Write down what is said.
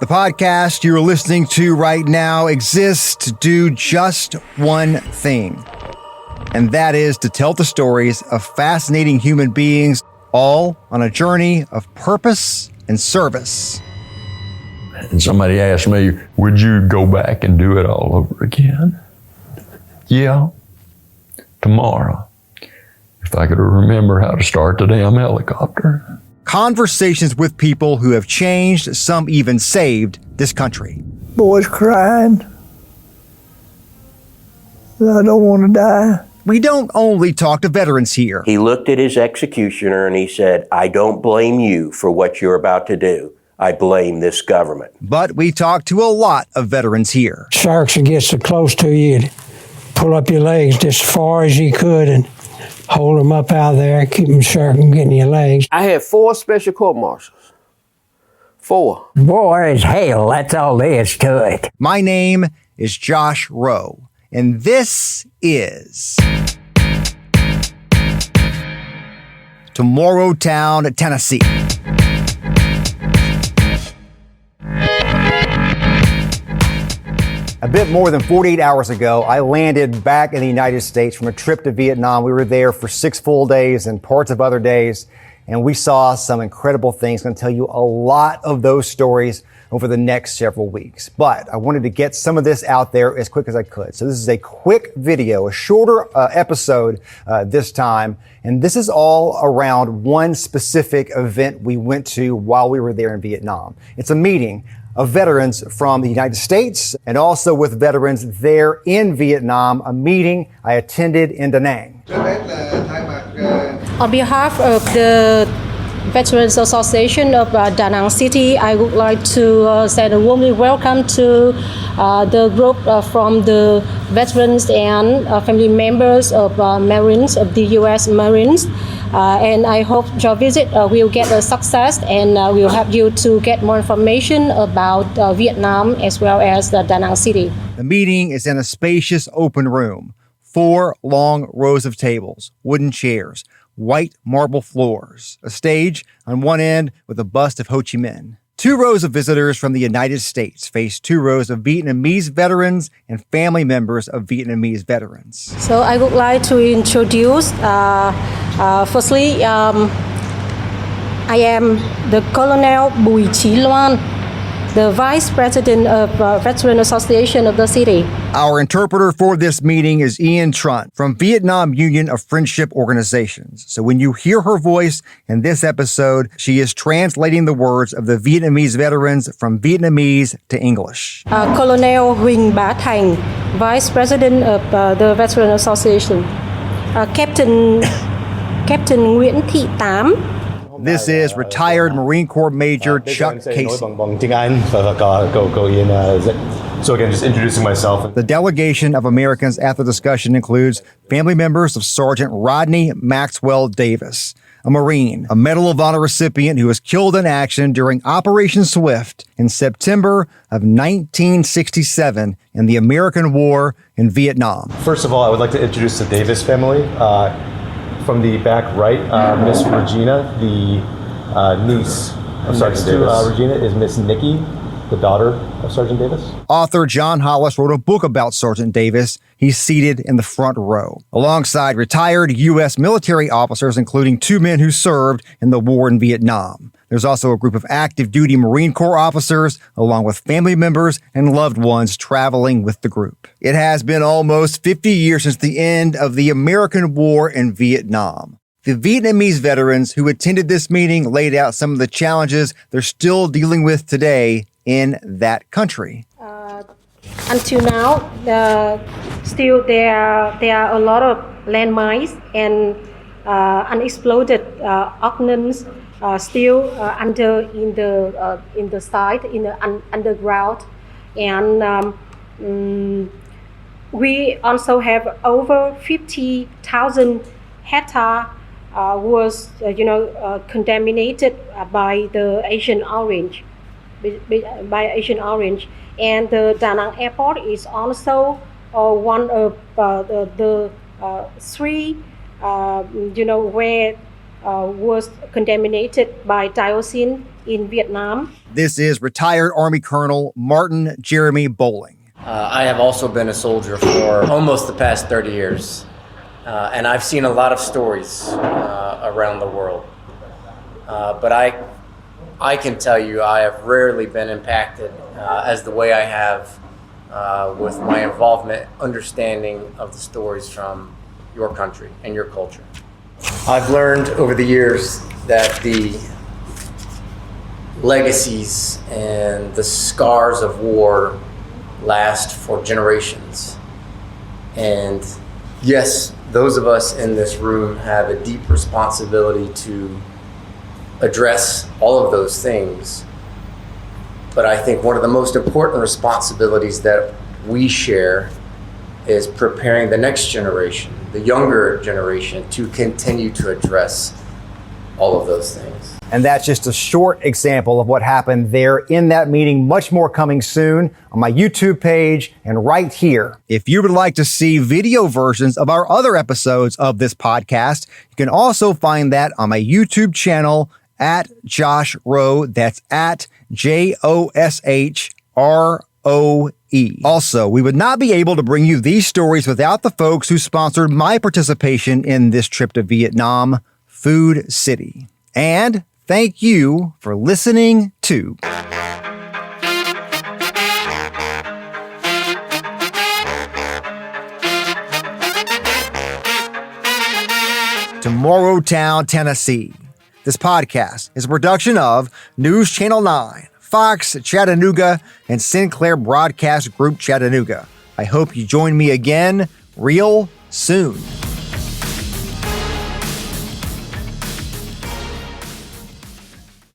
The podcast you're listening to right now exists to do just one thing, and that is to tell the stories of fascinating human beings, all on a journey of purpose and service. And somebody asked me, would you go back and do it all over again? Yeah, tomorrow, if I could remember how to start the damn helicopter. Conversations with people who have changed, some even saved, this country. Boys crying. I don't want to die. We don't only talk to veterans here. He looked at his executioner and he said, I don't blame you for what you're about to do. I blame this government. But we talk to a lot of veterans here. Sharks would get so close to you, you'd pull up your legs just as far as you could and hold them up out there, keep them sharp from getting your legs. I had 4 special court martials. 4. War is hell, that's all there is to it. My name is Josh Roe, and this is Tomorrowtown, Tennessee. A bit more than 48 hours ago, I landed back in the United States from a trip to Vietnam. We were there for 6 full days and parts of other days, and we saw some incredible things. I'm going to tell you a lot of those stories over the next several weeks. But I wanted to get some of this out there as quick as I could. So this is a quick video, a shorter episode this time. And this is all around one specific event we went to while we were there in Vietnam. It's a meeting of veterans from the United States and also with veterans there in Vietnam, a meeting I attended in Da Nang. On behalf of the Veterans Association of Da Nang City, I would like to send a warmly welcome to the group from the veterans and family members of Marines, of the U.S. Marines. And I hope your visit will get a success and will help you to get more information about Vietnam as well as Da Nang City. The meeting is in a spacious open room, 4 long rows of tables, wooden chairs, white marble floors, a stage on one end with a bust of Ho Chi Minh. 2 rows of visitors from the United States face 2 rows of Vietnamese veterans and family members of Vietnamese veterans. So I would like to introduce, firstly, I am the Colonel Bùi Chí Loan, the Vice President of Veteran Association of the city. Our interpreter for this meeting is Ian Trunt from Vietnam Union of Friendship Organizations. So when you hear her voice in this episode, she is translating the words of the Vietnamese veterans from Vietnamese to English. Colonel Huỳnh Bá Thành, Vice President of the Veteran Association. Captain Nguyễn Thị Tám. This is retired Marine Corps Major Chuck Casey. So again, just introducing myself. The delegation of Americans at the discussion includes family members of Sergeant Rodney Maxwell Davis, a Marine, a Medal of Honor recipient who was killed in action during Operation Swift in September of 1967 in the American War in Vietnam. First of all, I would like to introduce the Davis family. From the back right, Miss Regina, the niece of Sergeant Davis. Regina is Miss Nikki, the daughter of Sergeant Davis. Author John Hollis wrote a book about Sergeant Davis. He's seated in the front row, alongside retired U.S. military officers, including 2 men who served in the war in Vietnam. There's also a group of active duty Marine Corps officers, along with family members and loved ones traveling with the group. It has been almost 50 years since the end of the American war in Vietnam. The Vietnamese veterans who attended this meeting laid out some of the challenges they're still dealing with today in that country. Until now, still there are a lot of landmines and unexploded ordnance still in the site, in the underground, and we also have over 50,000 hectares was contaminated by the Agent Orange, and the Da Nang Airport is also one of the 3 where was contaminated by dioxin in Vietnam. This is retired Army Colonel Martin Jeremy Bowling. I have also been a soldier for almost the past 30 years, and I've seen a lot of stories around the world. But I can tell you I have rarely been impacted as the way I have with my involvement, understanding of the stories from your country and your culture. I've learned over the years that the legacies and the scars of war last for generations. And yes, those of us in this room have a deep responsibility to address all of those things. But I think one of the most important responsibilities that we share is preparing the next generation, the younger generation, to continue to address all of those things. And that's just a short example of what happened there in that meeting. Much more coming soon on my YouTube page and right here. If you would like to see video versions of our other episodes of this podcast, you can also find that on my YouTube channel at Josh Roe. That's at JOSHROE. Also, we would not be able to bring you these stories without the folks who sponsored my participation in this trip to Vietnam, Food City. And thank you for listening to Tomorrowtown, Tennessee. This podcast is a production of NewsChannel 9, Fox Chattanooga, and Sinclair Broadcast Group Chattanooga. I hope you join me again real soon.